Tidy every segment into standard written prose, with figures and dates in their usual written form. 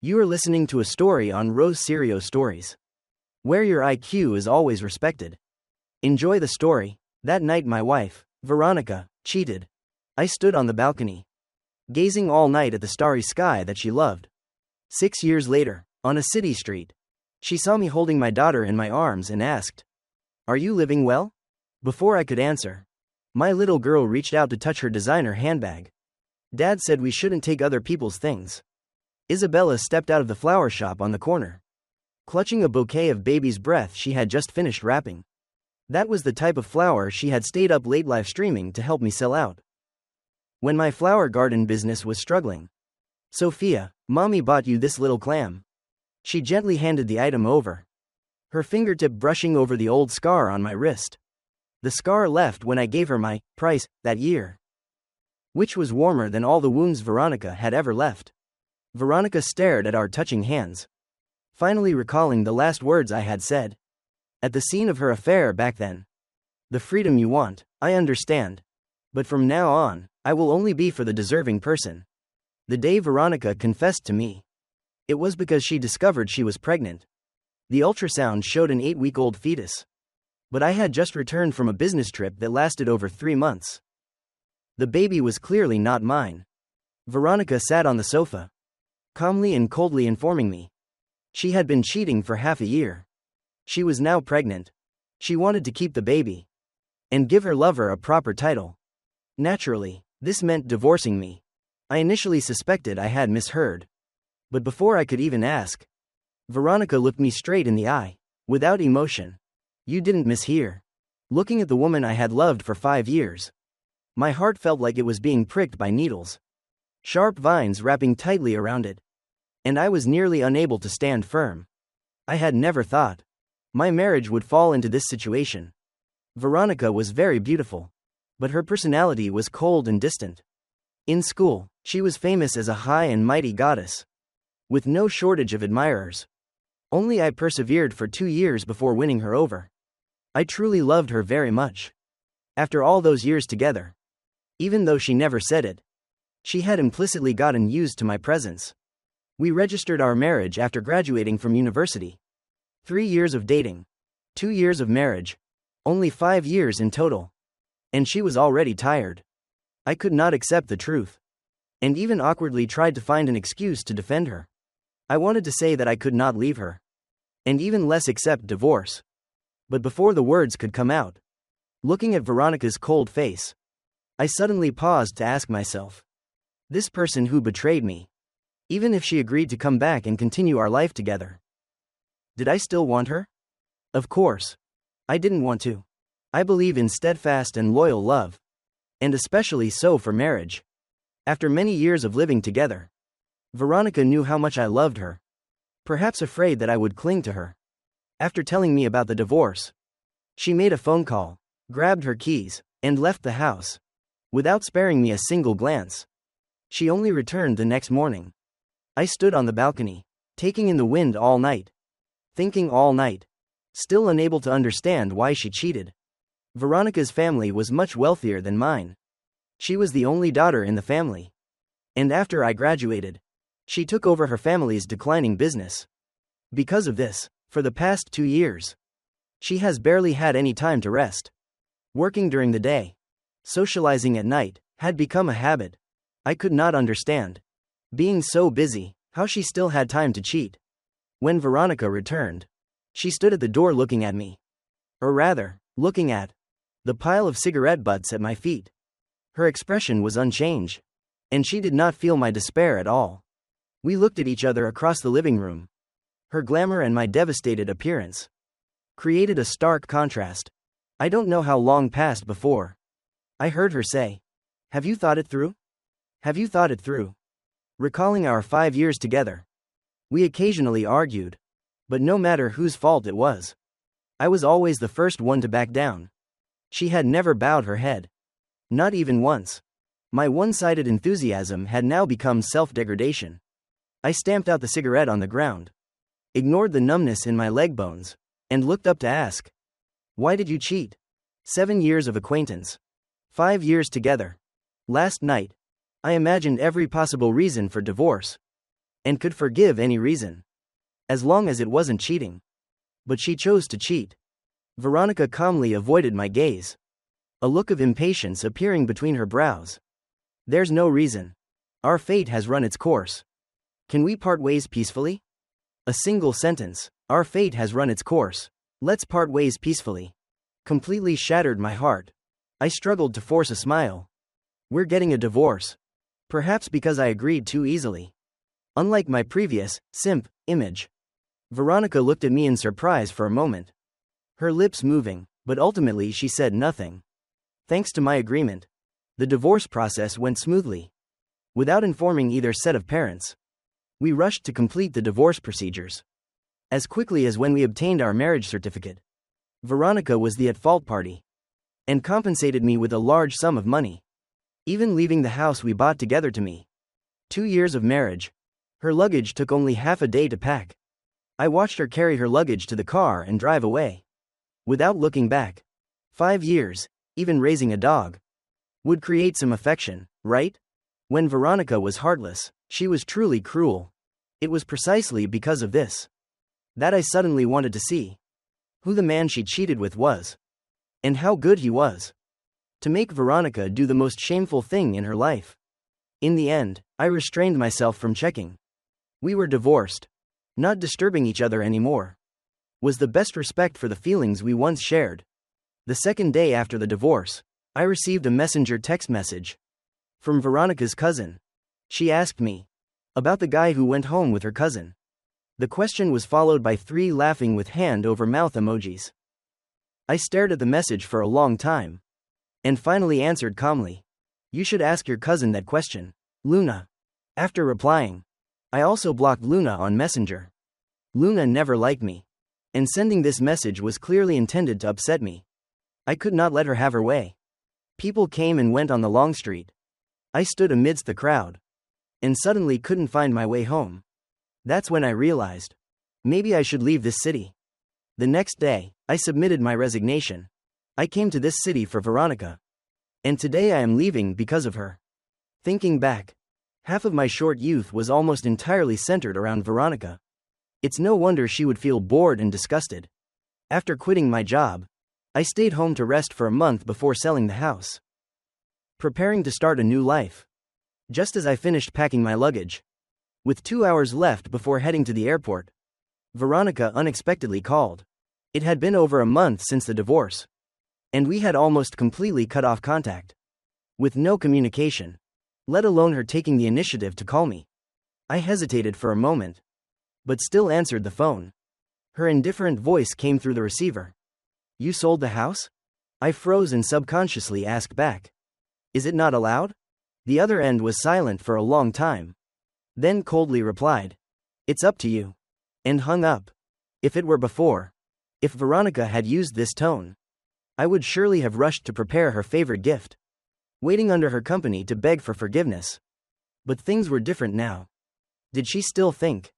You are listening to a story on Sirio Stories, where your IQ is always respected. Enjoy the story. That night my wife, Veronica, cheated. I stood on the balcony, gazing all night at the starry sky that she loved. 6 years later, on a city street, she saw me holding my daughter in my arms and asked, "Are you living well?" Before I could answer, my little girl reached out to touch her designer handbag. Dad said we shouldn't take other people's things. Isabella stepped out of the flower shop on the corner, clutching a bouquet of baby's breath she had just finished wrapping. That was the type of flower she had stayed up late live streaming to help me sell out when my flower garden business was struggling. "Sophia, Mommy bought you this little clam." She gently handed the item over, her fingertip brushing over the old scar on my wrist. The scar left when I gave her my price that year, which was warmer than all the wounds Veronica had ever left. Veronica stared at our touching hands, finally recalling the last words I had said at the scene of her affair back then. "The freedom you want, I understand. But from now on, I will only be for the deserving person." The day Veronica confessed to me, it was because she discovered she was pregnant. The ultrasound showed an 8-week-old fetus. But I had just returned from a business trip that lasted over 3 months. The baby was clearly not mine. Veronica sat on the sofa, calmly and coldly informing me she had been cheating for half a year. She was now pregnant. She wanted to keep the baby and give her lover a proper title. Naturally, this meant divorcing me. I initially suspected I had misheard. But before I could even ask, Veronica looked me straight in the eye, without emotion. "You didn't mishear." Looking at the woman I had loved for 5 years, my heart felt like it was being pricked by needles, sharp vines wrapping tightly around it. And I was nearly unable to stand firm. I had never thought my marriage would fall into this situation. Veronica was very beautiful, but her personality was cold and distant. In school, she was famous as a high and mighty goddess, with no shortage of admirers. Only I persevered for 2 years before winning her over. I truly loved her very much. After all those years together, even though she never said it, she had implicitly gotten used to my presence. We registered our marriage after graduating from university. 3 years of dating, 2 years of marriage, only 5 years in total. And she was already tired. I could not accept the truth, and even awkwardly tried to find an excuse to defend her. I wanted to say that I could not leave her, and even less accept divorce. But before the words could come out, looking at Veronica's cold face, I suddenly paused to ask myself, this person who betrayed me, even if she agreed to come back and continue our life together, did I still want her? Of course, I didn't want to. I believe in steadfast and loyal love, and especially so for marriage. After many years of living together, Veronica knew how much I loved her, perhaps afraid that I would cling to her. After telling me about the divorce, she made a phone call, grabbed her keys, and left the house, without sparing me a single glance. She only returned the next morning. I stood on the balcony, taking in the wind all night, thinking all night, still unable to understand why she cheated. Veronica's family was much wealthier than mine. She was the only daughter in the family. And after I graduated, she took over her family's declining business. Because of this, for the past 2 years, she has barely had any time to rest. Working during the day, socializing at night, had become a habit. I could not understand, being so busy, how she still had time to cheat. When Veronica returned, she stood at the door looking at me. Or rather, looking at the pile of cigarette butts at my feet. Her expression was unchanged, and she did not feel my despair at all. We looked at each other across the living room. Her glamour and my devastated appearance created a stark contrast. I don't know how long passed before I heard her say, "Have you thought it through? Have you thought it through?" Recalling our 5 years together, we occasionally argued, but no matter whose fault it was, I was always the first one to back down. She had never bowed her head, not even once. My one-sided enthusiasm had now become self-degradation. I stamped out the cigarette on the ground, ignored the numbness in my leg bones, and looked up to ask, "Why did you cheat?" 7 years of acquaintance, 5 years together. Last night, I imagined every possible reason for divorce. and could forgive any reason, as long as it wasn't cheating. But she chose to cheat. Veronica calmly avoided my gaze, a look of impatience appearing between her brows. There's no reason. Our fate has run its course. Can we part ways peacefully? A single sentence. Our fate has run its course. Let's part ways peacefully. Completely shattered my heart. I struggled to force a smile. We're getting a divorce. Perhaps because I agreed too easily. Unlike my previous, simp, image. Veronica looked at me in surprise for a moment. Her lips moving, but ultimately she said nothing. Thanks to my agreement, the divorce process went smoothly. Without informing either set of parents, we rushed to complete the divorce procedures. As quickly as when we obtained our marriage certificate. Veronica was the at-fault party, and compensated me with a large sum of money, even leaving the house we bought together to me. 2 years of marriage. Her luggage took only half a day to pack. I watched her carry her luggage to the car and drive away, without looking back. 5 years, even raising a dog, would create some affection, right? When Veronica was heartless, she was truly cruel. It was precisely because of this that I suddenly wanted to see who the man she cheated with was, and how good he was, to make Veronica do the most shameful thing in her life. In the end, I restrained myself from checking. We were divorced. Not disturbing each other anymore was the best respect for the feelings we once shared. The second day after the divorce, I received a messenger text message from Veronica's cousin. She asked me about the guy who went home with her cousin. The question was followed by 3 laughing with hand over mouth emojis. I stared at the message for a long time, and finally answered calmly. You should ask your cousin that question, Luna. After replying, I also blocked Luna on Messenger. Luna never liked me, and sending this message was clearly intended to upset me. I could not let her have her way. People came and went on the long street. I stood amidst the crowd, and suddenly couldn't find my way home. That's when I realized, maybe I should leave this city. The next day, I submitted my resignation. I came to this city for Veronica, and today I am leaving because of her. Thinking back, half of my short youth was almost entirely centered around Veronica. It's no wonder she would feel bored and disgusted. After quitting my job, I stayed home to rest for a month before selling the house, preparing to start a new life. Just as I finished packing my luggage, with 2 hours left before heading to the airport, Veronica unexpectedly called. It had been over a month since the divorce, and we had almost completely cut off contact, with no communication, let alone her taking the initiative to call me. I hesitated for a moment, but still answered the phone. Her indifferent voice came through the receiver. You sold the house? I froze and subconsciously asked back. Is it not allowed? The other end was silent for a long time, then coldly replied, It's up to you, and hung up. If it were before, if Veronica had used this tone, I would surely have rushed to prepare her favorite gift, waiting under her company to beg for forgiveness. But things were different now. Did she still think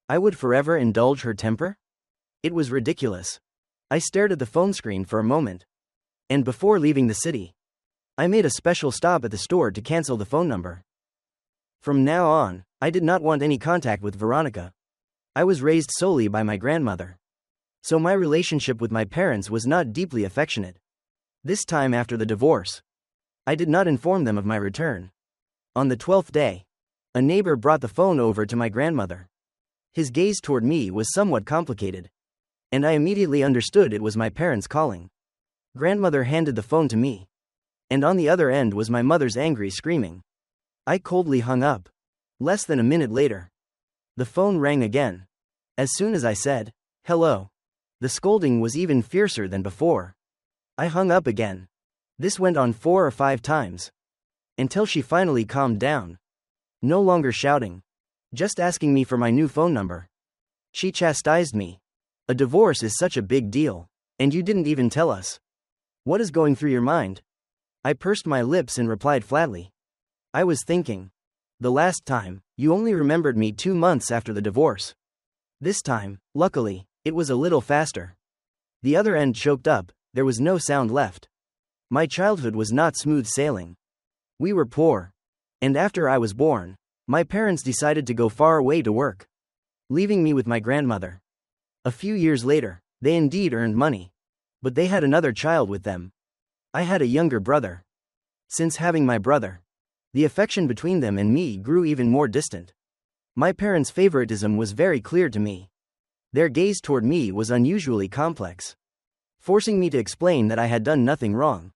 I would forever indulge her temper? It was ridiculous. I stared at the phone screen for a moment, and before leaving the city, I made a special stop at the store to cancel the phone number. From now on, I did not want any contact with Veronica. I was raised solely by my grandmother, so my relationship with my parents was not deeply affectionate. This time after the divorce, I did not inform them of my return. On the 12th day, a neighbor brought the phone over to my grandmother. His gaze toward me was somewhat complicated, and I immediately understood it was my parents calling. Grandmother handed the phone to me, and on the other end was my mother's angry screaming. I coldly hung up. Less than a minute later, the phone rang again. As soon as I said, hello, the scolding was even fiercer than before. I hung up again. This went on 4 or 5 times, until she finally calmed down. No longer shouting, just asking me for my new phone number. She chastised me. A divorce is such a big deal, and you didn't even tell us. What is going through your mind? I pursed my lips and replied flatly. I was thinking. The last time, you only remembered me 2 months after the divorce. This time, luckily, it was a little faster. The other end choked up, there was no sound left. My childhood was not smooth sailing. We were poor. And after I was born, My parents decided to go far away to work, leaving me with my grandmother. A few years later, they indeed earned money, but they had another child with them. I had a younger brother. Since having my brother, the affection between them and me grew even more distant. My parents' favoritism was very clear to me. Their gaze toward me was unusually complex, forcing me to explain that I had done nothing wrong.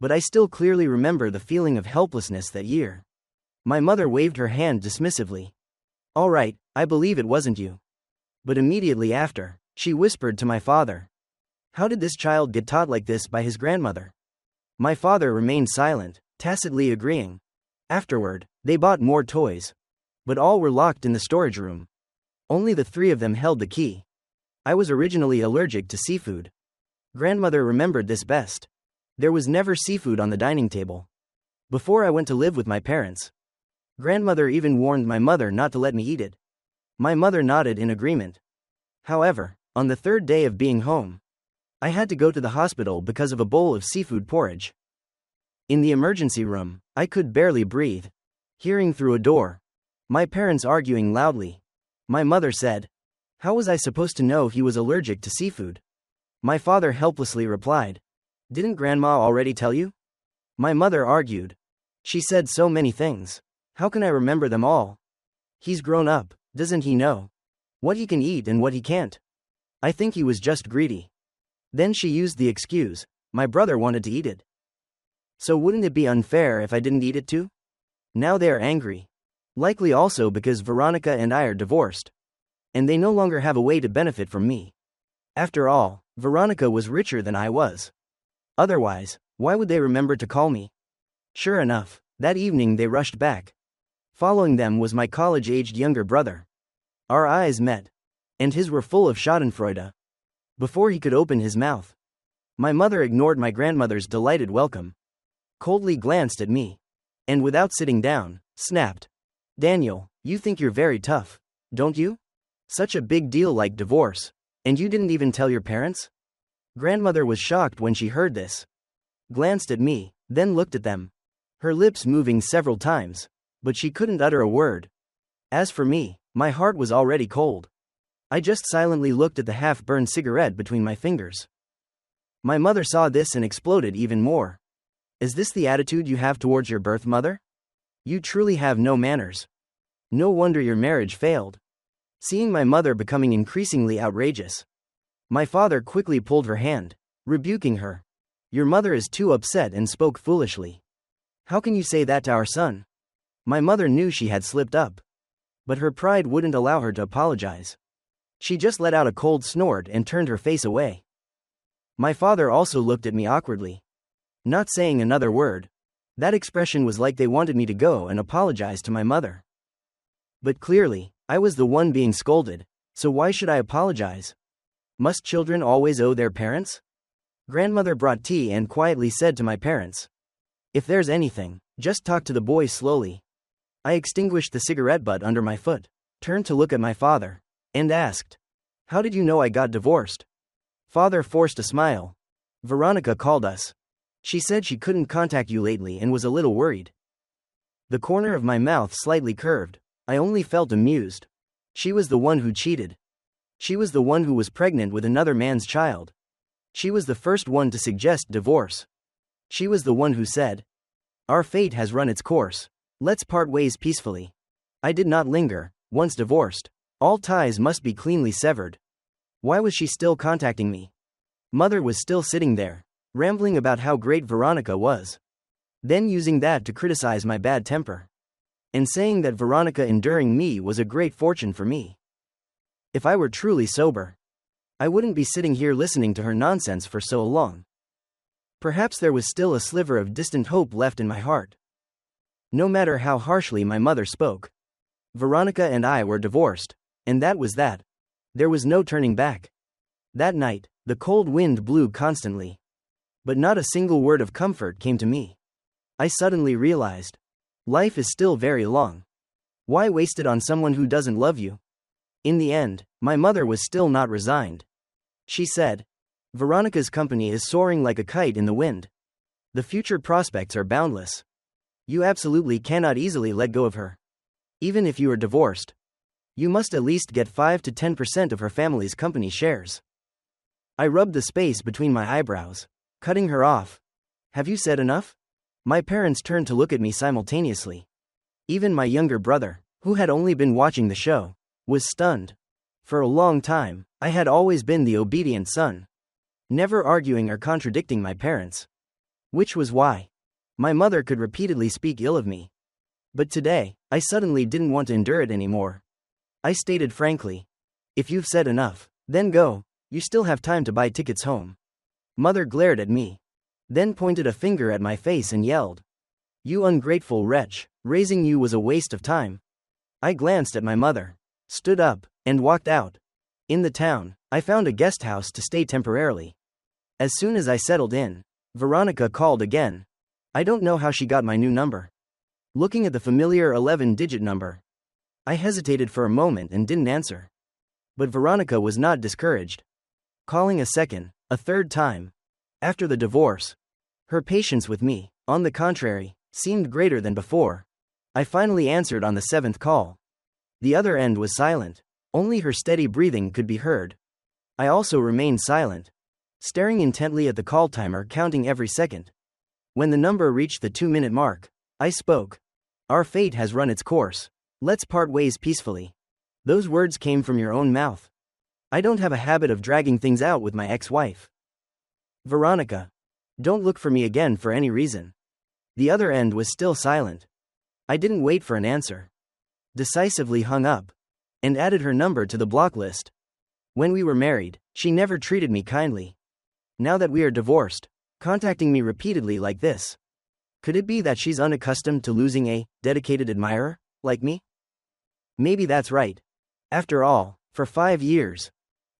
But I still clearly remember the feeling of helplessness that year. My mother waved her hand dismissively. "All right, I believe it wasn't you." But immediately after, she whispered to my father, "How did this child get taught like this by his grandmother?" My father remained silent, tacitly agreeing. Afterward, they bought more toys, but all were locked in the storage room. Only the three of them held the key. I was originally allergic to seafood. Grandmother remembered this best. There was never seafood on the dining table. Before I went to live with my parents, grandmother even warned my mother not to let me eat it. My mother nodded in agreement. However, on the third day of being home, I had to go to the hospital because of a bowl of seafood porridge. In the emergency room, I could barely breathe, hearing through a door my parents arguing loudly. My mother said, "How was I supposed to know he was allergic to seafood?" My father helplessly replied, "Didn't grandma already tell you?" My mother argued. "She said so many things. How can I remember them all? He's grown up, doesn't he know what he can eat and what he can't? I think he was just greedy." Then she used the excuse, "My brother wanted to eat it. So wouldn't it be unfair if I didn't eat it too?" Now they are angry. Likely also because Veronica and I are divorced, and they no longer have a way to benefit from me. After all, Veronica was richer than I was. Otherwise, why would they remember to call me? Sure enough, that evening they rushed back. Following them was my college-aged younger brother. Our eyes met, and his were full of schadenfreude. Before he could open his mouth, my mother ignored my grandmother's delighted welcome, coldly glanced at me, and without sitting down, snapped, "Daniel, you think you're very tough, don't you? Such a big deal like divorce, and you didn't even tell your parents?" Grandmother was shocked when she heard this, glanced at me, then looked at them, her lips moving several times, but she couldn't utter a word. As for me, my heart was already cold. I just silently looked at the half-burned cigarette between my fingers. My mother saw this and exploded even more. "Is this the attitude you have towards your birth mother? You truly have no manners. No wonder your marriage failed." Seeing my mother becoming increasingly outrageous, my father quickly pulled her hand, rebuking her. "Your mother is too upset and spoke foolishly. How can you say that to our son?" My mother knew she had slipped up, but her pride wouldn't allow her to apologize. She just let out a cold snort and turned her face away. My father also looked at me awkwardly, not saying another word. That expression was like they wanted me to go and apologize to my mother. But clearly, I was the one being scolded, so why should I apologize? Must children always owe their parents? Grandmother brought tea and quietly said to my parents, "If there's anything, just talk to the boys slowly." I extinguished the cigarette butt under my foot, turned to look at my father, and asked, "How did you know I got divorced?" Father forced a smile. "Veronica called us. She said she couldn't contact you lately and was a little worried." The corner of my mouth slightly curved. I only felt amused. She was the one who cheated. She was the one who was pregnant with another man's child. She was the first one to suggest divorce. She was the one who said, "Our fate has run its course. Let's part ways peacefully." I did not linger. Once divorced, all ties must be cleanly severed. Why was she still contacting me? Mother was still sitting there, rambling about how great Veronica was, then using that to criticize my bad temper, and saying that Veronica enduring me was a great fortune for me. If I were truly sober, I wouldn't be sitting here listening to her nonsense for so long. Perhaps there was still a sliver of distant hope left in my heart. No matter how harshly my mother spoke, Veronica and I were divorced, and that was that. There was no turning back. That night, the cold wind blew constantly, but not a single word of comfort came to me. I suddenly realized, life is still very long. Why waste it on someone who doesn't love you? In the end, my mother was still not resigned. She said, "Veronica's company is soaring like a kite in the wind. The future prospects are boundless. You absolutely cannot easily let go of her. Even if you are divorced, you must at least get 5 to 10% of her family's company shares. I rubbed the space between my eyebrows, cutting her off. Have you said enough? My parents turned to look at me simultaneously. Even my younger brother, who had only been watching the show, was stunned. For a long time, I had always been the obedient son, never arguing or contradicting my parents. Which was why my mother could repeatedly speak ill of me. But today, I suddenly didn't want to endure it anymore. I stated frankly, if you've said enough, then go, you still have time to buy tickets home. Mother glared at me, then pointed a finger at my face and yelled, you ungrateful wretch, raising you was a waste of time. I glanced at my mother, stood up, and walked out. In the town, I found a guest house to stay temporarily. As soon as I settled in, Veronica called again. I don't know how she got my new number. Looking at the familiar 11-digit number, I hesitated for a moment and didn't answer. But Veronica was not discouraged. Calling a second, a third time. After the divorce, her patience with me, on the contrary, seemed greater than before. I finally answered on the 7th call. The other end was silent. Only her steady breathing could be heard. I also remained silent, staring intently at the call timer, counting every second. When the number reached the 2-minute mark, I spoke. Our fate has run its course. Let's part ways peacefully. Those words came from your own mouth. I don't have a habit of dragging things out with my ex-wife. Veronica, don't look for me again for any reason. The other end was still silent. I didn't wait for an answer. Decisively hung up, and added her number to the block list. When we were married, she never treated me kindly. Now that we are divorced, contacting me repeatedly like this. Could it be that she's unaccustomed to losing a dedicated admirer like me? Maybe that's right. After all, for 5 years,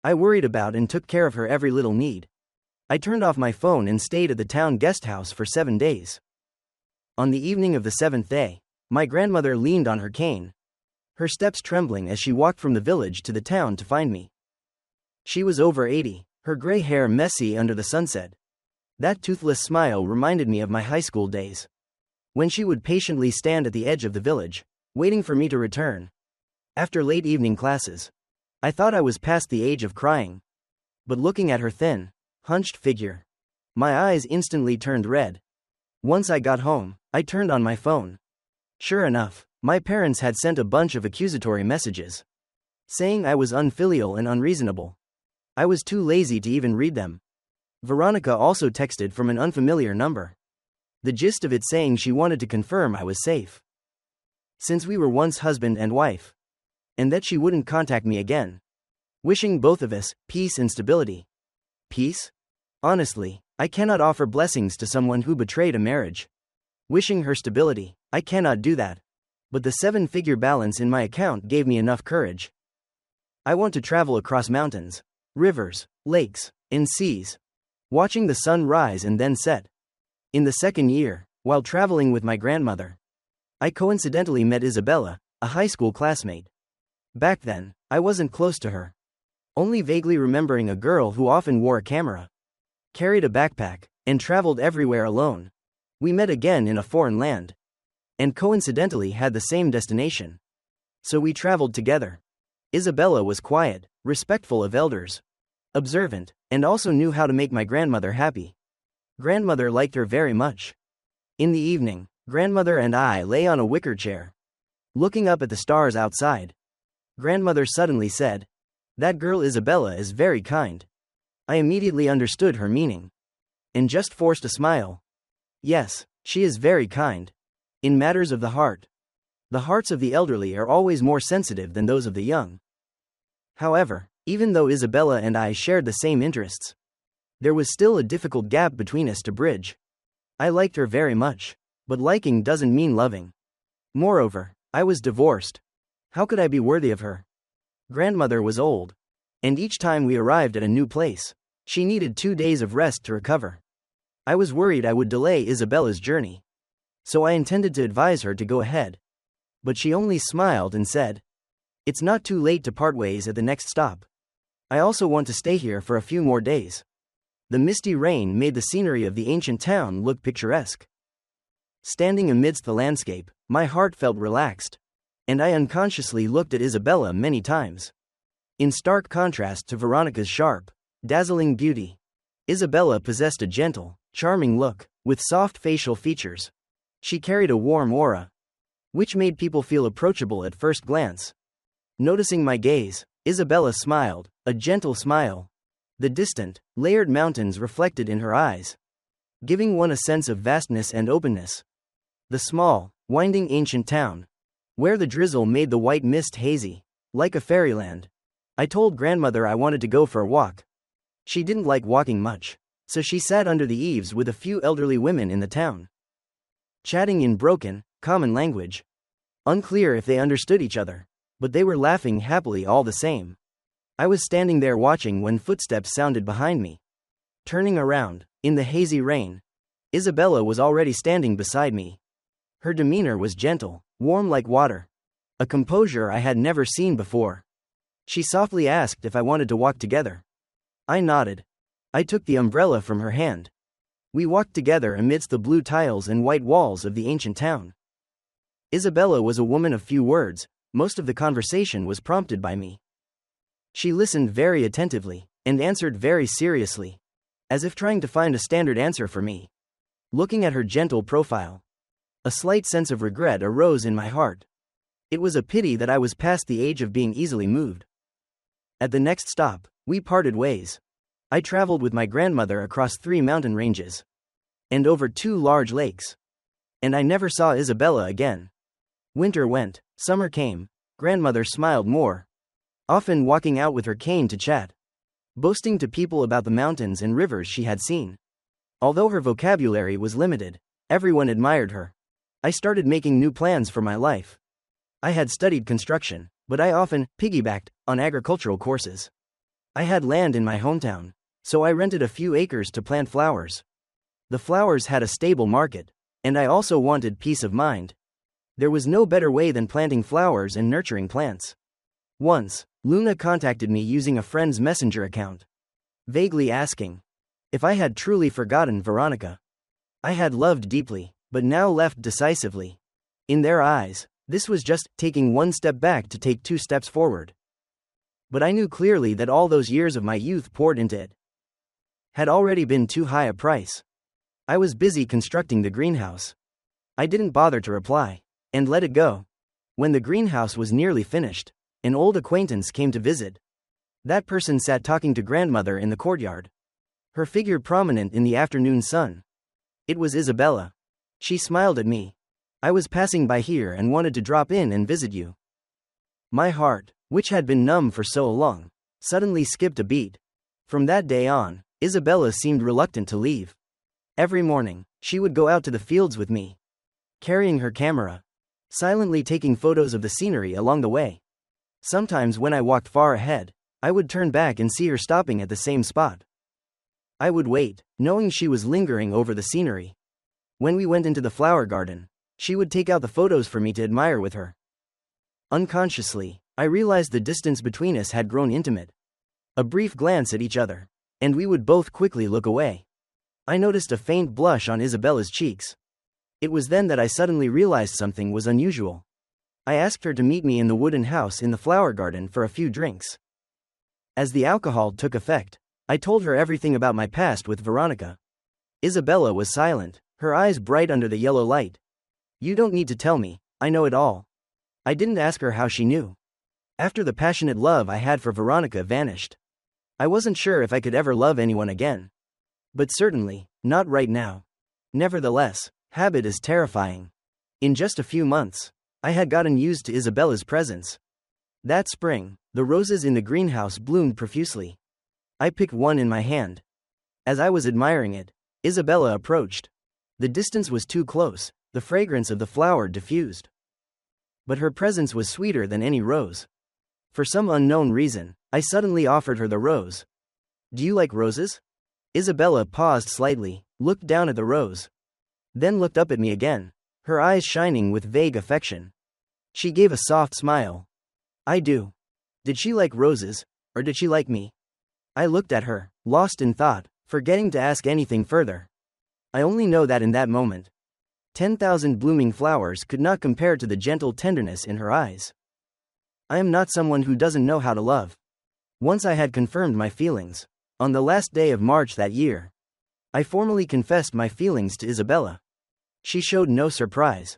I worried about and took care of her every little need. I turned off my phone and stayed at the town guest house for 7 days. On the evening of the 7th day, my grandmother leaned on her cane, her steps trembling as she walked from the village to the town to find me. She was over 80, her gray hair messy under the sunset. That toothless smile reminded me of my high school days, when she would patiently stand at the edge of the village, waiting for me to return. After late evening classes, I thought I was past the age of crying. But looking at her thin, hunched figure, my eyes instantly turned red. Once I got home, I turned on my phone. Sure enough, my parents had sent a bunch of accusatory messages, saying I was unfilial and unreasonable. I was too lazy to even read them. Veronica also texted from an unfamiliar number, the gist of it saying she wanted to confirm I was safe, since we were once husband and wife, and that she wouldn't contact me again. Wishing both of us peace and stability. Peace? Honestly, I cannot offer blessings to someone who betrayed a marriage. Wishing her stability, I cannot do that. But the 7-figure balance in my account gave me enough courage. I want to travel across mountains, rivers, lakes, and seas, watching the sun rise and then set. In the 2nd year, while traveling with my grandmother, I coincidentally met Isabella, a high school classmate. Back then, I wasn't close to her, only vaguely remembering a girl who often wore a camera, carried a backpack, and traveled everywhere alone. We met again in a foreign land, and coincidentally had the same destination. So we traveled together. Isabella was quiet, respectful of elders, observant, and also knew how to make my grandmother happy. Grandmother liked her very much. In the evening, grandmother and I lay on a wicker chair, looking up at the stars outside. Grandmother suddenly said, "That girl Isabella is very kind." I immediately understood her meaning, and just forced a smile. Yes, she is very kind. In matters of the heart, the hearts of the elderly are always more sensitive than those of the young. However, even though Isabella and I shared the same interests, there was still a difficult gap between us to bridge. I liked her very much, but liking doesn't mean loving. Moreover, I was divorced. How could I be worthy of her? Grandmother was old, and each time we arrived at a new place, she needed 2 days of rest to recover. I was worried I would delay Isabella's journey, so I intended to advise her to go ahead. But she only smiled and said, "It's not too late to part ways at the next stop. I also want to stay here for a few more days." The misty rain made the scenery of the ancient town look picturesque. Standing amidst the landscape, my heart felt relaxed. and I unconsciously looked at Isabella many times. In stark contrast to Veronica's sharp, dazzling beauty, Isabella possessed a gentle, charming look, with soft facial features. She carried a warm aura, which made people feel approachable at first glance. Noticing my gaze, Isabella smiled, a gentle smile. The distant, layered mountains reflected in her eyes, giving one a sense of vastness and openness. The small, winding ancient town, where the drizzle made the white mist hazy, like a fairyland. I told grandmother I wanted to go for a walk. She didn't like walking much, so she sat under the eaves with a few elderly women in the town, chatting in broken, common language. Unclear if they understood each other, but they were laughing happily all the same. I was standing there watching when footsteps sounded behind me. Turning around, in the hazy rain, Isabella was already standing beside me. Her demeanor was gentle, warm like water, a composure I had never seen before. She softly asked if I wanted to walk together. I nodded. I took the umbrella from her hand. We walked together amidst the blue tiles and white walls of the ancient town. Isabella was a woman of few words. Most of the conversation was prompted by me. She listened very attentively, and answered very seriously, as if trying to find a standard answer for me. Looking at her gentle profile, a slight sense of regret arose in my heart. It was a pity that I was past the age of being easily moved. At the next stop, we parted ways. I traveled with my grandmother across 3 mountain ranges, and over 2 large lakes, and I never saw Isabella again. Winter went, summer came, grandmother smiled more, often walking out with her cane to chat, boasting to people about the mountains and rivers she had seen. Although her vocabulary was limited, everyone admired her. I started making new plans for my life. I had studied construction, but I often piggybacked on agricultural courses. I had land in my hometown, so I rented a few acres to plant flowers. The flowers had a stable market, and I also wanted peace of mind. There was no better way than planting flowers and nurturing plants. Once, Luna contacted me using a friend's messenger account, vaguely asking if I had truly forgotten Veronica. I had loved deeply, but now left decisively. In their eyes, this was just taking 1 step back to take 2 steps forward. But I knew clearly that all those years of my youth poured into it had already been too high a price. I was busy constructing the greenhouse. I didn't bother to reply, and let it go. When the greenhouse was nearly finished, an old acquaintance came to visit. That person sat talking to grandmother in the courtyard, her figure prominent in the afternoon sun. It was Isabella. She smiled at me. I was passing by here and wanted to drop in and visit you. My heart, which had been numb for so long, suddenly skipped a beat. From that day on, Isabella seemed reluctant to leave. Every morning, she would go out to the fields with me, carrying her camera, silently taking photos of the scenery along the way. Sometimes when I walked far ahead, I would turn back and see her stopping at the same spot. I would wait, knowing she was lingering over the scenery. When we went into the flower garden, she would take out the photos for me to admire with her. Unconsciously, I realized the distance between us had grown intimate. A brief glance at each other, and we would both quickly look away. I noticed a faint blush on Isabella's cheeks. It was then that I suddenly realized something was unusual. I asked her to meet me in the wooden house in the flower garden for a few drinks. As the alcohol took effect, I told her everything about my past with Veronica. Isabella was silent, her eyes bright under the yellow light. You don't need to tell me, I know it all. I didn't ask her how she knew. After the passionate love I had for Veronica vanished, I wasn't sure if I could ever love anyone again. But certainly, not right now. Nevertheless, habit is terrifying. In just a few months, I had gotten used to Isabella's presence. That spring, the roses in the greenhouse bloomed profusely. I picked one in my hand. As I was admiring it, Isabella approached. The distance was too close, the fragrance of the flower diffused. But her presence was sweeter than any rose. For some unknown reason, I suddenly offered her the rose. Do you like roses? Isabella paused slightly, looked down at the rose, then looked up at me again, her eyes shining with vague affection. She gave a soft smile. I do. Did she like roses, or did she like me? I looked at her, lost in thought, forgetting to ask anything further. I only know that in that moment, 10,000 blooming flowers could not compare to the gentle tenderness in her eyes. I am not someone who doesn't know how to love. Once I had confirmed my feelings. On the last day of March that year, I formally confessed my feelings to Isabella. She showed no surprise,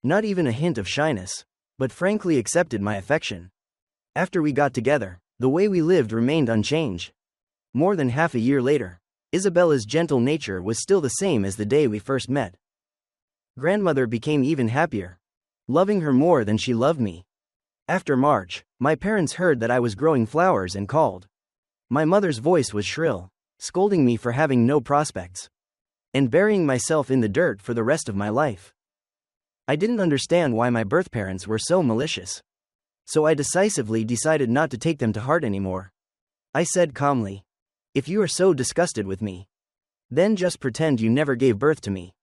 not even a hint of shyness, but frankly accepted my affection. After we got together, the way we lived remained unchanged. More than half a year later, Isabella's gentle nature was still the same as the day we first met. Grandmother became even happier, loving her more than she loved me. After March, my parents heard that I was growing flowers and called. My mother's voice was shrill, scolding me for having no prospects and burying myself in the dirt for the rest of my life. I didn't understand why my birth parents were so malicious, so I decisively decided not to take them to heart anymore. I said calmly, "If you are so disgusted with me, then just pretend you never gave birth to me."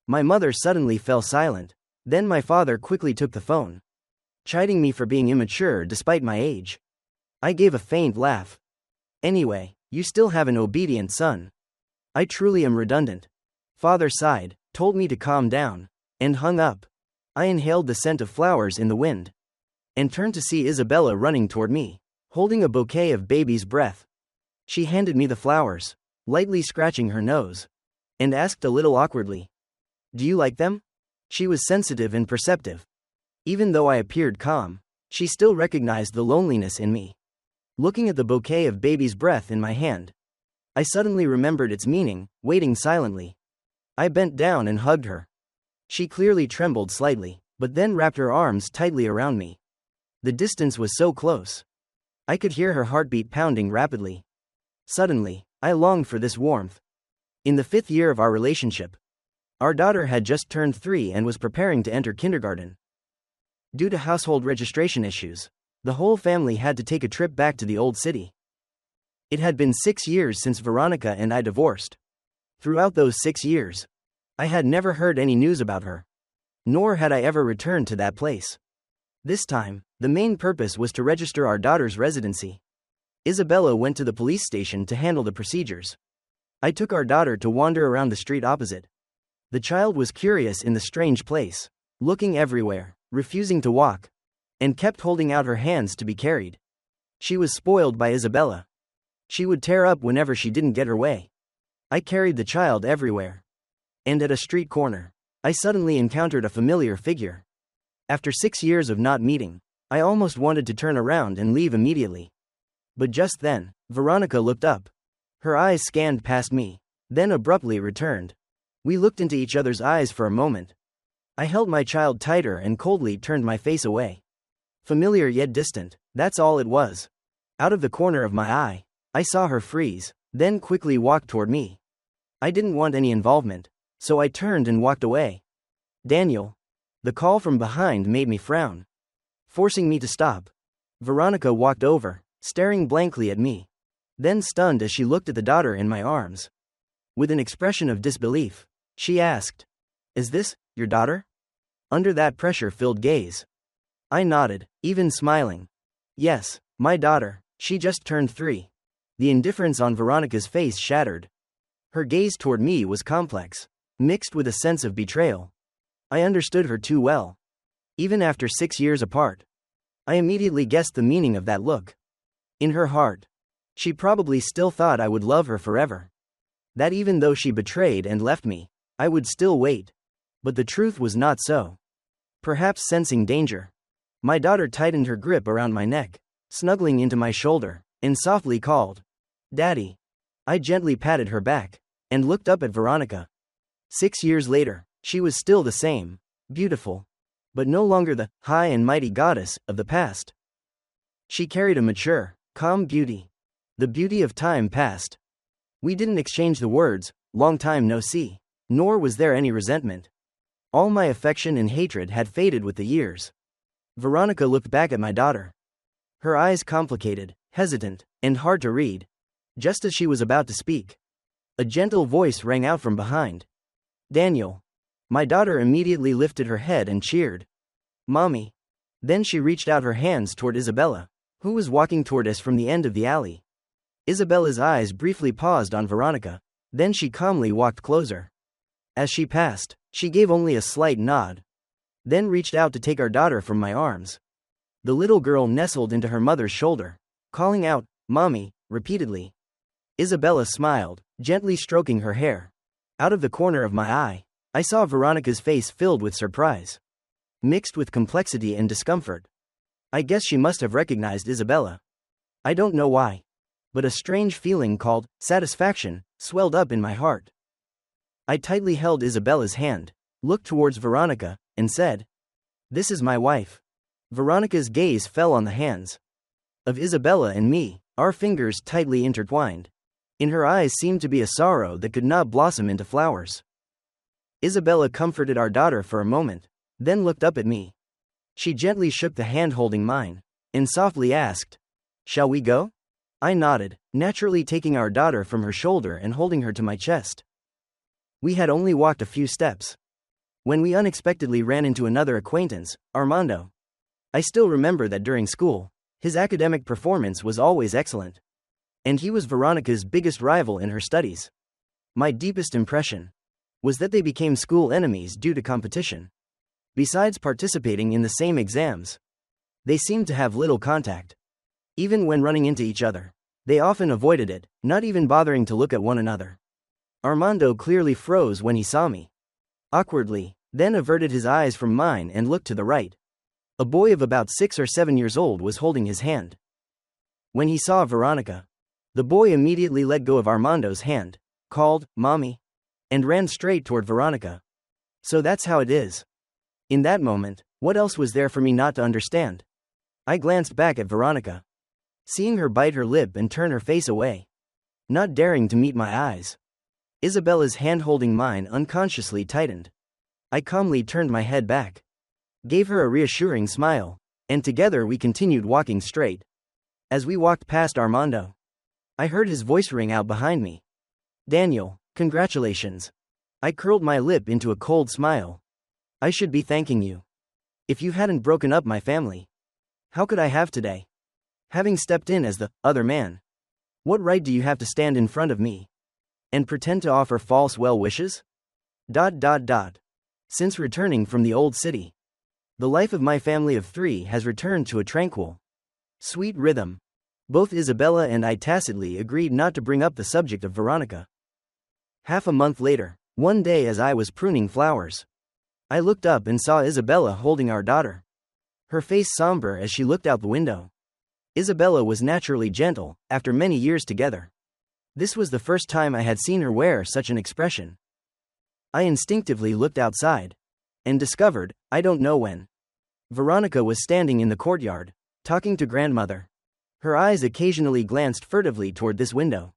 My mother suddenly fell silent. Then my father quickly took the phone, chiding me for being immature despite my age. I gave a faint laugh. "Anyway, you still have an obedient son." I truly am redundant. Father sighed, told me to calm down, and hung up. I inhaled the scent of flowers in the wind, and turned to see Isabella running toward me, holding a bouquet of baby's breath. She handed me the flowers, lightly scratching her nose, and asked a little awkwardly, "Do you like them?" She was sensitive and perceptive. Even though I appeared calm, she still recognized the loneliness in me. Looking at the bouquet of baby's breath in my hand, I suddenly remembered its meaning, waiting silently. I bent down and hugged her. She clearly trembled slightly, but then wrapped her arms tightly around me. The distance was so close. I could hear her heartbeat pounding rapidly. Suddenly, I longed for this warmth. In the 5th year of our relationship, our daughter had just turned 3 and was preparing to enter kindergarten. Due to household registration issues, the whole family had to take a trip back to the old city. It had been 6 years since Veronica and I divorced. Throughout those 6 years, I had never heard any news about her, nor had I ever returned to that place. This time, the main purpose was to register our daughter's residency. Isabella went to the police station to handle the procedures. I took our daughter to wander around the street opposite. The child was curious in the strange place, looking everywhere, refusing to walk, and kept holding out her hands to be carried. She was spoiled by Isabella. She would tear up whenever she didn't get her way. I carried the child everywhere. And at a street corner, I suddenly encountered a familiar figure. After 6 years of not meeting, I almost wanted to turn around and leave immediately. But just then, Veronica looked up. Her eyes scanned past me, then abruptly returned. We looked into each other's eyes for a moment. I held my child tighter and coldly turned my face away. Familiar yet distant, that's all it was. Out of the corner of my eye, I saw her freeze, then quickly walk toward me. I didn't want any involvement, so I turned and walked away. "Daniel." The call from behind made me frown, forcing me to stop. Veronica walked over, staring blankly at me, then stunned as she looked at the daughter in my arms. With an expression of disbelief, she asked, "Is this your daughter?" Under that pressure-filled gaze, I nodded, even smiling. "Yes, my daughter, she just turned 3. The indifference on Veronica's face shattered. Her gaze toward me was complex, mixed with a sense of betrayal. I understood her too well. Even after 6 years apart, I immediately guessed the meaning of that look. In her heart, she probably still thought I would love her forever. That even though she betrayed and left me, I would still wait. But the truth was not so. Perhaps sensing danger, my daughter tightened her grip around my neck, snuggling into my shoulder, and softly called, "Daddy." I gently patted her back, and looked up at Veronica. 6 years later, she was still the same, beautiful, but no longer the high and mighty goddess of the past. She carried a mature, calm beauty, the beauty of time past. We didn't exchange the words, "Long time no see," nor was there any resentment. All my affection and hatred had faded with the years. Veronica looked back at my daughter. Her eyes complicated, hesitant, and hard to read. Just as she was about to speak, a gentle voice rang out from behind. "Daniel." My daughter immediately lifted her head and cheered. "Mommy." Then she reached out her hands toward Isabella, who was walking toward us from the end of the alley. Isabella's eyes briefly paused on Veronica, then she calmly walked closer. As she passed, she gave only a slight nod, then reached out to take our daughter from my arms. The little girl nestled into her mother's shoulder, calling out, "Mommy," repeatedly. Isabella smiled, gently stroking her hair. Out of the corner of my eye, I saw Veronica's face filled with surprise, mixed with complexity and discomfort. I guess she must have recognized Isabella. I don't know why, but a strange feeling called satisfaction swelled up in my heart. I tightly held Isabella's hand, looked towards Veronica, and said, "This is my wife." Veronica's gaze fell on the hands of Isabella and me, our fingers tightly intertwined. In her eyes seemed to be a sorrow that could not blossom into flowers. Isabella comforted our daughter for a moment, then looked up at me. She gently shook the hand holding mine, and softly asked, "Shall we go?" I nodded, naturally taking our daughter from her shoulder and holding her to my chest. We had only walked a few steps when we unexpectedly ran into another acquaintance, Armando. I still remember that during school, his academic performance was always excellent, and he was Veronica's biggest rival in her studies. My deepest impression was that they became school enemies due to competition. Besides participating in the same exams, they seemed to have little contact. Even when running into each other, they often avoided it, not even bothering to look at one another. Armando clearly froze when he saw me, awkwardly, then averted his eyes from mine and looked to the right. A boy of about 6 or 7 years old was holding his hand. When he saw Veronica, the boy immediately let go of Armando's hand, called, "Mommy," and ran straight toward Veronica. So that's how it is. In that moment, what else was there for me not to understand? I glanced back at Veronica, seeing her bite her lip and turn her face away, not daring to meet my eyes. Isabella's hand holding mine unconsciously tightened. I calmly turned my head back, gave her a reassuring smile, and together we continued walking straight. As we walked past Armando, I heard his voice ring out behind me. "Daniel, congratulations." I curled my lip into a cold smile. "I should be thanking you. If you hadn't broken up my family, how could I have today? Having stepped in as the other man, what right do you have to stand in front of me and pretend to offer false well wishes? Since returning from the old city, the life of my family of 3 has returned to a tranquil, sweet rhythm." Both Isabella and I tacitly agreed not to bring up the subject of Veronica. Half a month later, one day as I was pruning flowers, I looked up and saw Isabella holding our daughter, her face somber as she looked out the window. Isabella was naturally gentle, after many years together. This was the first time I had seen her wear such an expression. I instinctively looked outside, and discovered, I don't know when, Veronica was standing in the courtyard, talking to grandmother. Her eyes occasionally glanced furtively toward this window.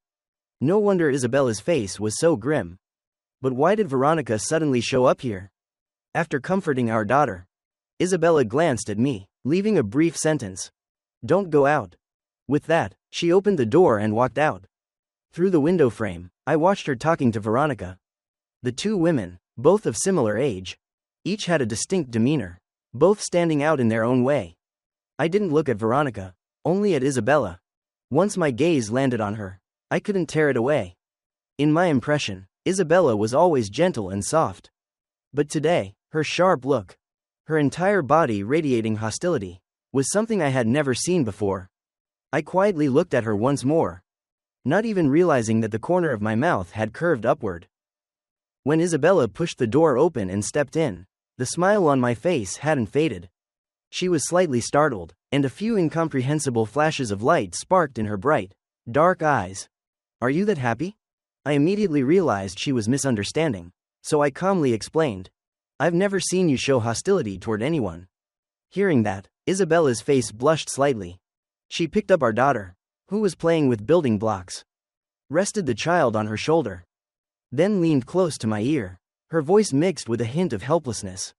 No wonder Isabella's face was so grim. But why did Veronica suddenly show up here? After comforting our daughter, Isabella glanced at me, leaving a brief sentence, "Don't go out." With that, she opened the door and walked out. Through the window frame, I watched her talking to Veronica. The 2 women, both of similar age, each had a distinct demeanor, both standing out in their own way. I didn't look at Veronica, only at Isabella. Once my gaze landed on her, I couldn't tear it away. In my impression, Isabella was always gentle and soft. But today, her sharp look, her entire body radiating hostility, was something I had never seen before. I quietly looked at her once more, not even realizing that the corner of my mouth had curved upward. When Isabella pushed the door open and stepped in, the smile on my face hadn't faded. She was slightly startled, and a few incomprehensible flashes of light sparked in her bright, dark eyes. "Are you that happy?" I immediately realized she was misunderstanding, so I calmly explained, "I've never seen you show hostility toward anyone." Hearing that, Isabella's face blushed slightly. She picked up our daughter, who was playing with building blocks, rested the child on her shoulder, then leaned close to my ear, her voice mixed with a hint of helplessness.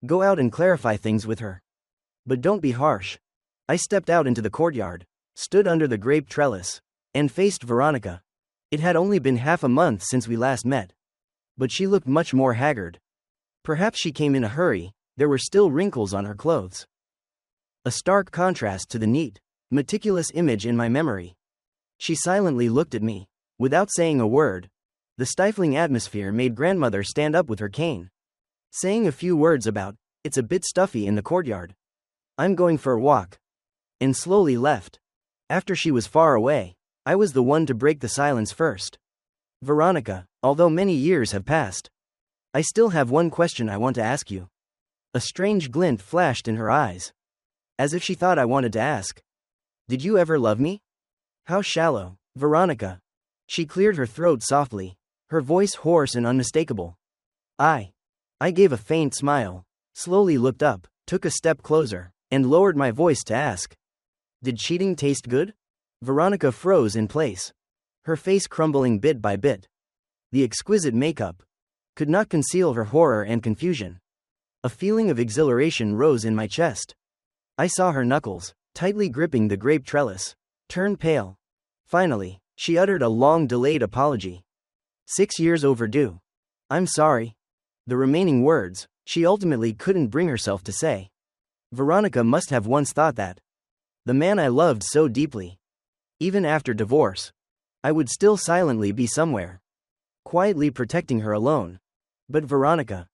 "Go out and clarify things with her. But don't be harsh." I stepped out into the courtyard, stood under the grape trellis, and faced Veronica. It had only been half a month since we last met, but she looked much more haggard. Perhaps she came in a hurry, there were still wrinkles on her clothes. A stark contrast to the neat, meticulous image in my memory. She silently looked at me, without saying a word, The stifling atmosphere made grandmother stand up with her cane, saying a few words about, "It's a bit stuffy in the courtyard. I'm going for a walk," and slowly left. After she was far away, I was the one to break the silence first. "Veronica, although many years have passed, I still have one question I want to ask you." A strange glint flashed in her eyes, as if she thought I wanted to ask, "Did you ever love me?" How shallow, Veronica. She cleared her throat softly, her voice hoarse and unmistakable. I gave a faint smile, slowly looked up, took a step closer, and lowered my voice to ask, "Did cheating taste good?" Veronica froze in place, her face crumbling bit by bit. The exquisite makeup could not conceal her horror and confusion. A feeling of exhilaration rose in my chest. I saw her knuckles, tightly gripping the grape trellis, turn pale. Finally, she uttered a long-delayed apology. 6 years overdue. "I'm sorry." The remaining words, she ultimately couldn't bring herself to say. Veronica must have once thought that the man I loved so deeply, even after divorce, I would still silently be somewhere, quietly protecting her alone. But Veronica,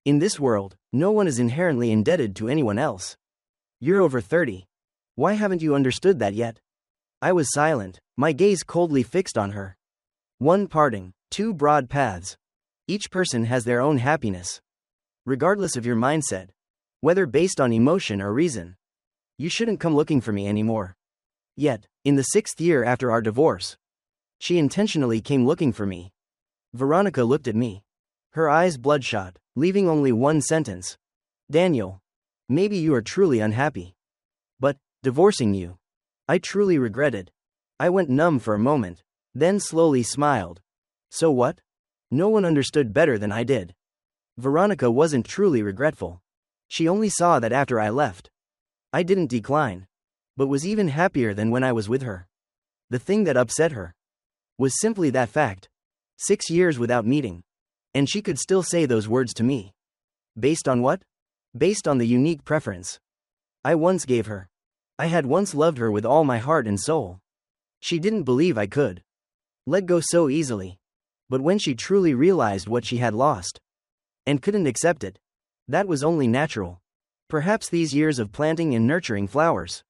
in this world, no one is inherently indebted to anyone else. You're over 30. Why haven't you understood that yet? I was silent, my gaze coldly fixed on her. One parting, two broad paths. Each person has their own happiness, regardless of your mindset, whether based on emotion or reason. You shouldn't come looking for me anymore. Yet, in the 6th year after our divorce, she intentionally came looking for me. Veronica looked at me, her eyes bloodshot, leaving only one sentence. "Daniel, maybe you are truly unhappy. But, divorcing you, I truly regretted." I went numb for a moment, then slowly smiled. So what? No one understood better than I did. Veronica wasn't truly regretful. She only saw that after I left, I didn't decline, but was even happier than when I was with her. The thing that upset her was simply that fact. 6 years without meeting, and she could still say those words to me. Based on what? Based on the unique preference I once gave her. I had once loved her with all my heart and soul. She didn't believe I could let go so easily. But when she truly realized what she had lost, and couldn't accept it, that was only natural. Perhaps these years of planting and nurturing flowers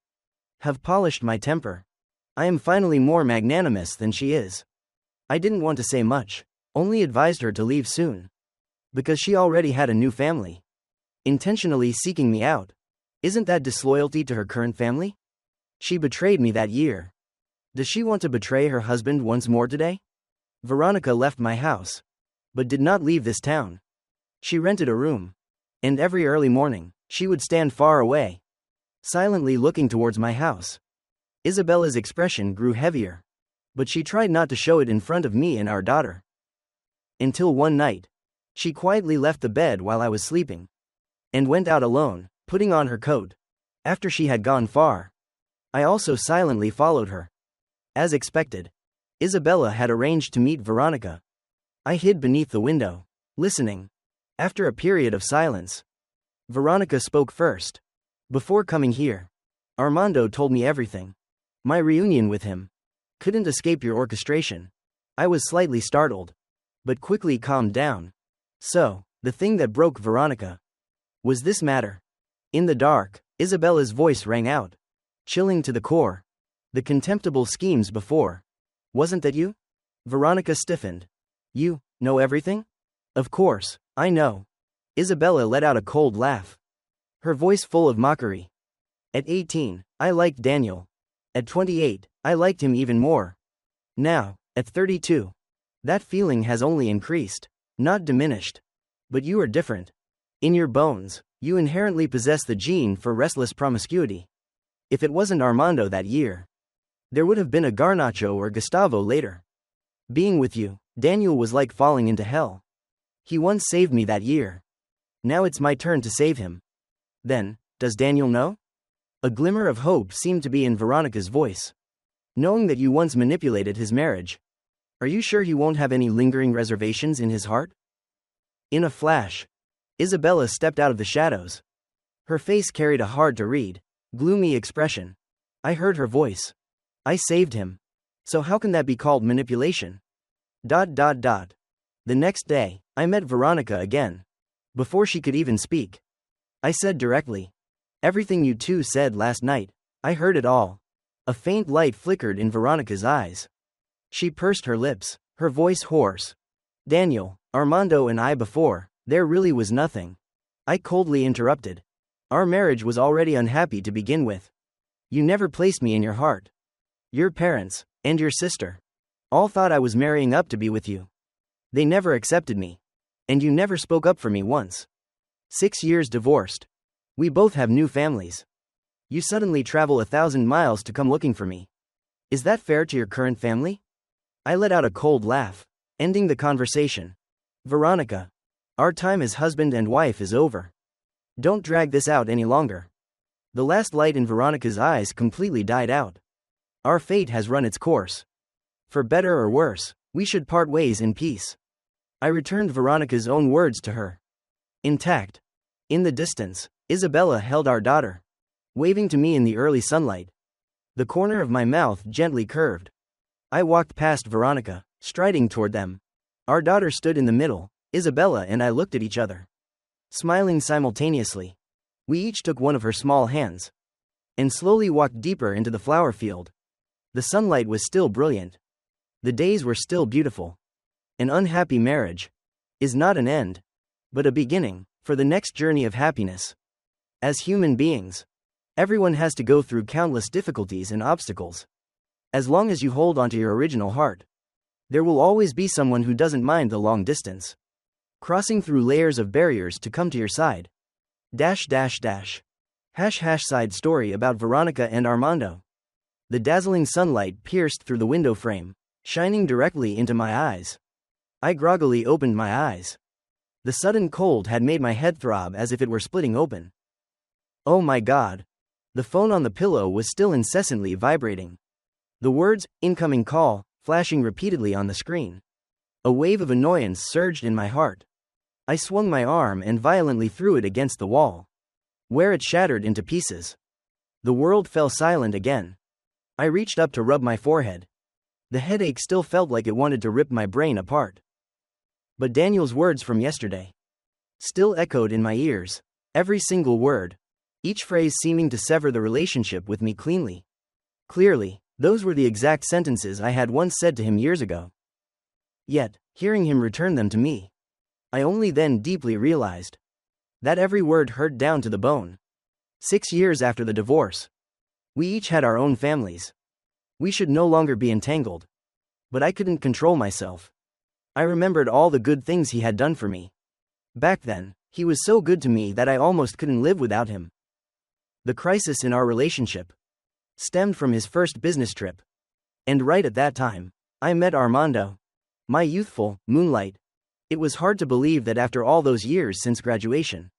have polished my temper. I am finally more magnanimous than she is. I didn't want to say much, only advised her to leave soon, because she already had a new family. Intentionally seeking me out. Isn't that disloyalty to her current family? She betrayed me that year. Does she want to betray her husband once more today? Veronica left my house, but did not leave this town. She rented a room, and every early morning, she would stand far away, silently looking towards my house. Isabella's expression grew heavier, but she tried not to show it in front of me and our daughter. Until one night, she quietly left the bed while I was sleeping, and went out alone, putting on her coat. After she had gone far, I also silently followed her. As expected, Isabella had arranged to meet Veronica. I hid beneath the window, listening. After a period of silence, Veronica spoke first. "Before coming here, Armando told me everything. My reunion with him couldn't escape your orchestration." I was slightly startled, but quickly calmed down. So, the thing that broke Veronica was this matter. In the dark, Isabella's voice rang out, chilling to the core. "The contemptible schemes before. Wasn't that you?" Veronica stiffened. "You know everything?" "Of course, I know." Isabella let out a cold laugh, her voice full of mockery. "At 18, I liked Daniel. At 28, I liked him even more. Now, at 32, that feeling has only increased, not diminished. But you are different. In your bones, you inherently possess the gene for restless promiscuity. If it wasn't Armando that year, there would have been a Garnacho or Gustavo later. Being with you, Daniel, was like falling into hell. He once saved me that year. Now it's my turn to save him." "Then, does Daniel know?" A glimmer of hope seemed to be in Veronica's voice. "Knowing that you once manipulated his marriage, are you sure he won't have any lingering reservations in his heart?" In a flash, Isabella stepped out of the shadows. Her face carried a hard-to-read, gloomy expression. I heard her voice. "I saved him. So how can that be called manipulation?" The next day, I met Veronica again. Before she could even speak, I said directly, "Everything you two said last night, I heard it all." A faint light flickered in Veronica's eyes. She pursed her lips, her voice hoarse. "Daniel, Armando and I before, there really was nothing." I coldly interrupted. "Our marriage was already unhappy to begin with. You never placed me in your heart. Your parents, and your sister, all thought I was marrying up to be with you. They never accepted me. And you never spoke up for me once. 6 years divorced. We both have new families. You suddenly travel 1,000 miles to come looking for me. Is that fair to your current family?" I let out a cold laugh, ending the conversation. "Veronica, our time as husband and wife is over. Don't drag this out any longer." The last light in Veronica's eyes completely died out. "Our fate has run its course. For better or worse, we should part ways in peace." I returned Veronica's own words to her. Intact. In the distance, Isabella held our daughter, waving to me in the early sunlight. The corner of my mouth gently curved. I walked past Veronica, striding toward them. Our daughter stood in the middle. Isabella and I looked at each other, smiling simultaneously. We each took one of her small hands and slowly walked deeper into the flower field. The sunlight was still brilliant. The days were still beautiful. An unhappy marriage is not an end, but a beginning for the next journey of happiness. As human beings, everyone has to go through countless difficulties and obstacles. As long as you hold onto your original heart, there will always be someone who doesn't mind the long distance, crossing through layers of barriers to come to your side. Side story about Veronica and Armando. The dazzling sunlight pierced through the window frame, shining directly into my eyes. I groggily opened my eyes. The sudden cold had made my head throb as if it were splitting open. Oh my God! The phone on the pillow was still incessantly vibrating. The words, "incoming call," flashing repeatedly on the screen. A wave of annoyance surged in my heart. I swung my arm and violently threw it against the wall, where it shattered into pieces. The world fell silent again. I reached up to rub my forehead. The headache still felt like it wanted to rip my brain apart. But Daniel's words from yesterday still echoed in my ears, every single word, each phrase seeming to sever the relationship with me cleanly. Clearly, those were the exact sentences I had once said to him years ago. Yet, hearing him return them to me, I only then deeply realized that every word hurt down to the bone. 6 years after the divorce, we each had our own families. We should no longer be entangled. But I couldn't control myself. I remembered all the good things he had done for me. Back then, he was so good to me that I almost couldn't live without him. The crisis in our relationship stemmed from his first business trip. And right at that time, I met Armando. My youthful moonlight. It was hard to believe that after all those years since graduation,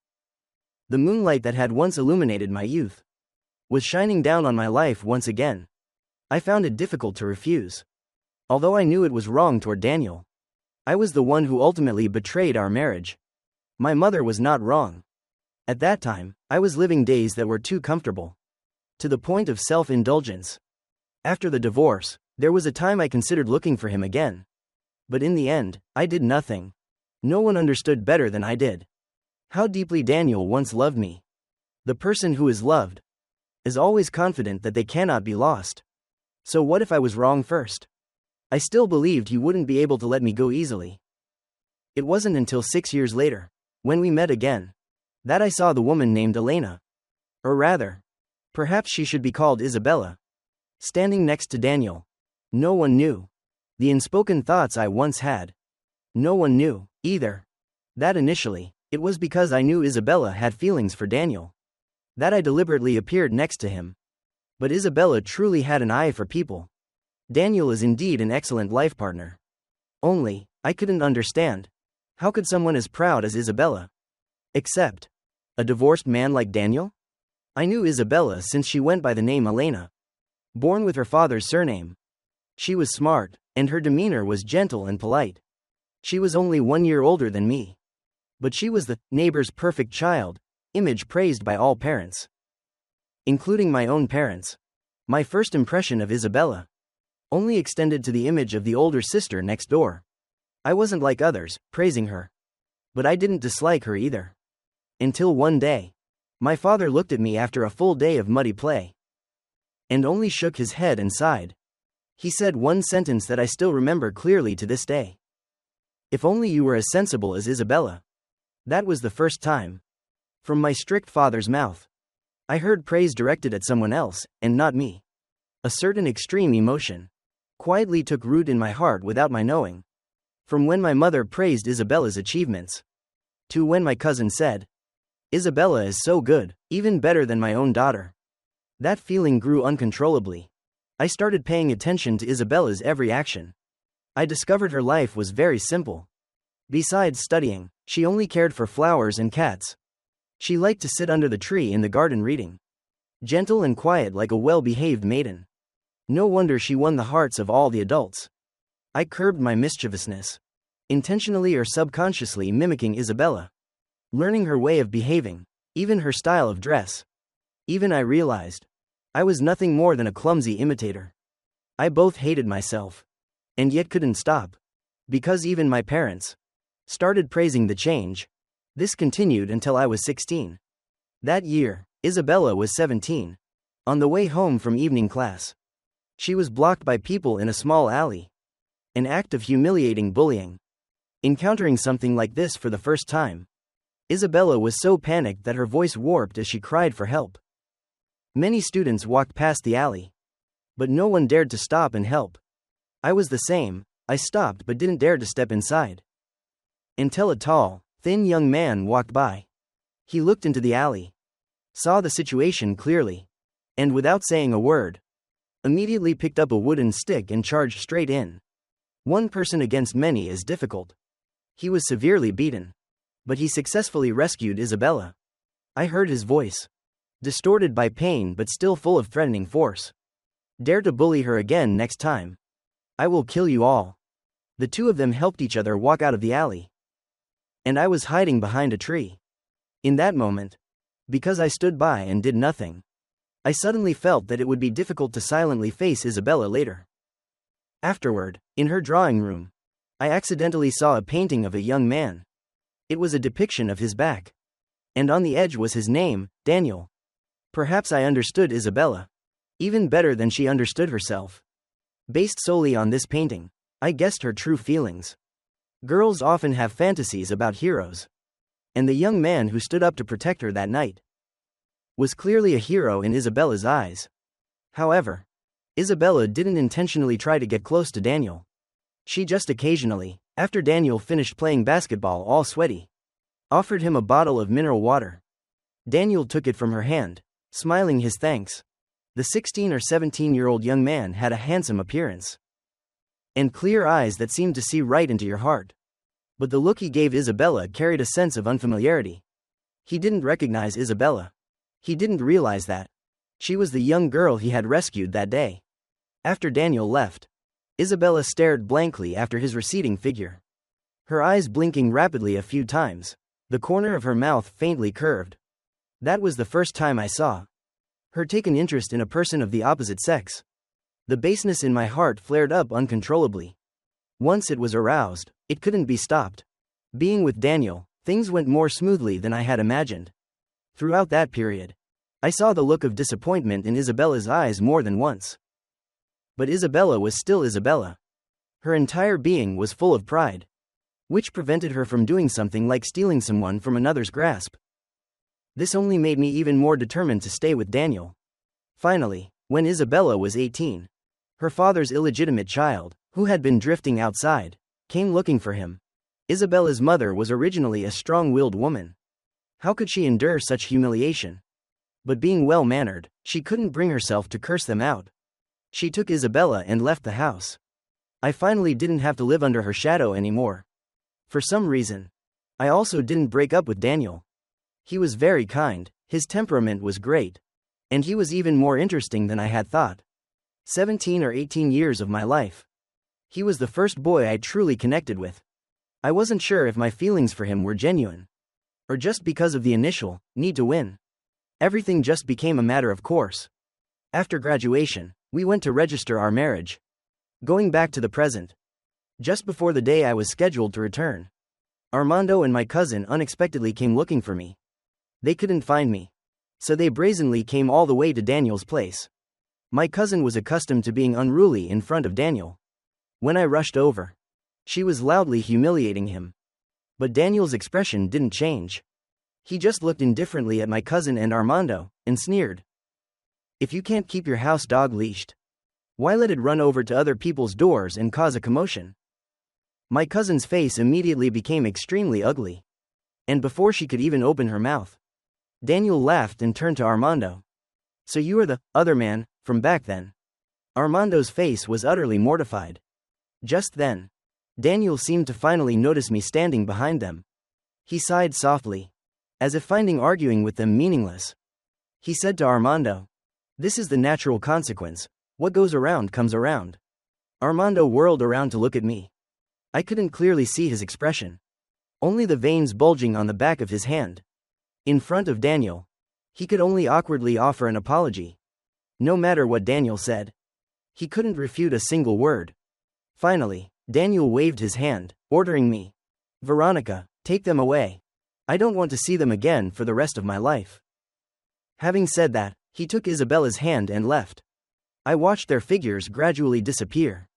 the moonlight that had once illuminated my youth was shining down on my life once again. I found it difficult to refuse. Although I knew it was wrong toward Daniel, I was the one who ultimately betrayed our marriage. My mother was not wrong. At that time, I was living days that were too comfortable, to the point of self-indulgence. After the divorce, there was a time I considered looking for him again. But in the end, I did nothing. No one understood better than I did how deeply Daniel once loved me. The person who is loved is always confident that they cannot be lost. So what if I was wrong first? I still believed he wouldn't be able to let me go easily. It wasn't until 6 years later, when we met again, that I saw the woman named Elena. Or rather, perhaps she should be called Isabella, standing next to Daniel. No one knew the unspoken thoughts I once had. No one knew, either, that initially, it was because I knew Isabella had feelings for Daniel that I deliberately appeared next to him. But Isabella truly had an eye for people. Daniel is indeed an excellent life partner. Only, I couldn't understand. How could someone as proud as Isabella accept a divorced man like Daniel? I knew Isabella since she went by the name Elena, born with her father's surname. She was smart, and her demeanor was gentle and polite. She was only 1 year older than me. But she was the neighbor's perfect child, image praised by all parents, including my own parents. My first impression of Isabella only extended to the image of the older sister next door. I wasn't like others, praising her. But I didn't dislike her either. Until one day. My father looked at me after a full day of muddy play. And only shook his head and sighed. He said one sentence that I still remember clearly to this day. If only you were as sensible as Isabella. That was the first time. From my strict father's mouth. I heard praise directed at someone else, and not me. A certain extreme emotion quietly took root in my heart without my knowing. From when my mother praised Isabella's achievements, to when my cousin said, "Isabella is so good, even better than my own daughter." That feeling grew uncontrollably. I started paying attention to Isabella's every action. I discovered her life was very simple. Besides studying, she only cared for flowers and cats. She liked to sit under the tree in the garden reading. Gentle and quiet like a well-behaved maiden. No wonder she won the hearts of all the adults. I curbed my mischievousness, intentionally or subconsciously mimicking Isabella. Learning her way of behaving, even her style of dress. Even I realized I was nothing more than a clumsy imitator. I both hated myself, and yet couldn't stop. Because even my parents started praising the change. This continued until I was 16. That year, Isabella was 17. On the way home from evening class, she was blocked by people in a small alley. An act of humiliating bullying. Encountering something like this for the first time, Isabella was so panicked that her voice warped as she cried for help. Many students walked past the alley, but no one dared to stop and help. I was the same. I stopped but didn't dare to step inside. Until a tall, thin young man walked by. He looked into the alley, saw the situation clearly, and without saying a word, immediately picked up a wooden stick and charged straight in. One person against many is difficult. He was severely beaten, but he successfully rescued Isabella. I heard his voice, distorted by pain but still full of threatening force. "Dare to bully her again next time. I will kill you all." The two of them helped each other walk out of the alley. And I was hiding behind a tree. In that moment, because I stood by and did nothing, I suddenly felt that it would be difficult to silently face Isabella later. Afterward, in her drawing room, I accidentally saw a painting of a young man. It was a depiction of his back. And on the edge was his name, Daniel. Perhaps I understood Isabella even better than she understood herself. Based solely on this painting, I guessed her true feelings. Girls often have fantasies about heroes. And the young man who stood up to protect her that night was clearly a hero in Isabella's eyes. However, Isabella didn't intentionally try to get close to Daniel. She just occasionally, after Daniel finished playing basketball all sweaty, offered him a bottle of mineral water. Daniel took it from her hand, smiling his thanks. The 16 or 17-year-old young man had a handsome appearance and clear eyes that seemed to see right into your heart. But the look he gave Isabella carried a sense of unfamiliarity. He didn't recognize Isabella. He didn't realize that she was the young girl he had rescued that day. After Daniel left, Isabella stared blankly after his receding figure, her eyes blinking rapidly a few times, the corner of her mouth faintly curved. That was the first time I saw her take an interest in a person of the opposite sex. The baseness in my heart flared up uncontrollably. Once it was aroused, it couldn't be stopped. Being with Daniel, things went more smoothly than I had imagined. Throughout that period, I saw the look of disappointment in Isabella's eyes more than once. But Isabella was still Isabella. Her entire being was full of pride, which prevented her from doing something like stealing someone from another's grasp. This only made me even more determined to stay with Daniel. Finally, when Isabella was 18, her father's illegitimate child, who had been drifting outside, came looking for him. Isabella's mother was originally a strong-willed woman. How could she endure such humiliation? But being well-mannered, she couldn't bring herself to curse them out. She took Isabella and left the house. I finally didn't have to live under her shadow anymore. For some reason, I also didn't break up with Daniel. He was very kind, his temperament was great, and he was even more interesting than I had thought. 17 or 18 years of my life. He was the first boy I truly connected with. I wasn't sure if my feelings for him were genuine, or just because of the initial need to win. Everything just became a matter of course. After graduation, we went to register our marriage. Going back to the present, Just before the day I was scheduled to return, Armando and my cousin unexpectedly came looking for me. They couldn't find me, so they brazenly came all the way to Daniel's place. My cousin was accustomed to being unruly in front of Daniel. When I rushed over, she was loudly humiliating him. But Daniel's expression didn't change. He just looked indifferently at my cousin and Armando, and sneered. If you can't keep your house dog leashed, why let it run over to other people's doors and cause a commotion? My cousin's face immediately became extremely ugly. And before she could even open her mouth, Daniel laughed and turned to Armando. So you are the other man from back then? Armando's face was utterly mortified. Just then, Daniel seemed to finally notice me standing behind them. He sighed softly, as if finding arguing with them meaningless. He said to Armando, "This is the natural consequence. What goes around comes around." Armando whirled around to look at me. I couldn't clearly see his expression, only the veins bulging on the back of his hand. In front of Daniel, he could only awkwardly offer an apology. No matter what Daniel said, he couldn't refute a single word. Finally, Daniel waved his hand, ordering me, "Veronica, take them away. I don't want to see them again for the rest of my life." Having said that, he took Isabella's hand and left. I watched their figures gradually disappear,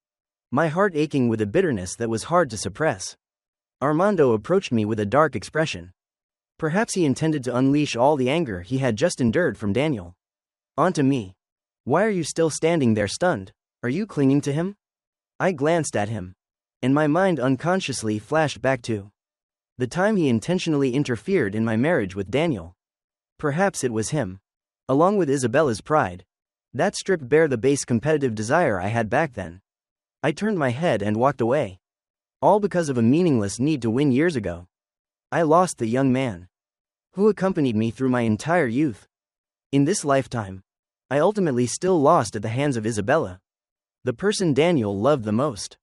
my heart aching with a bitterness that was hard to suppress. Armando approached me with a dark expression. Perhaps he intended to unleash all the anger he had just endured from Daniel onto me. "Why are you still standing there stunned? Are you clinging to him?" I glanced at him, and my mind unconsciously flashed back to the time he intentionally interfered in my marriage with Daniel. Perhaps it was him, along with Isabella's pride, that stripped bare the base competitive desire I had back then. I turned my head and walked away, all because of a meaningless need to win years ago. I lost the young man who accompanied me through my entire youth. In this lifetime, I ultimately still lost at the hands of Isabella, the person Daniel loved the most.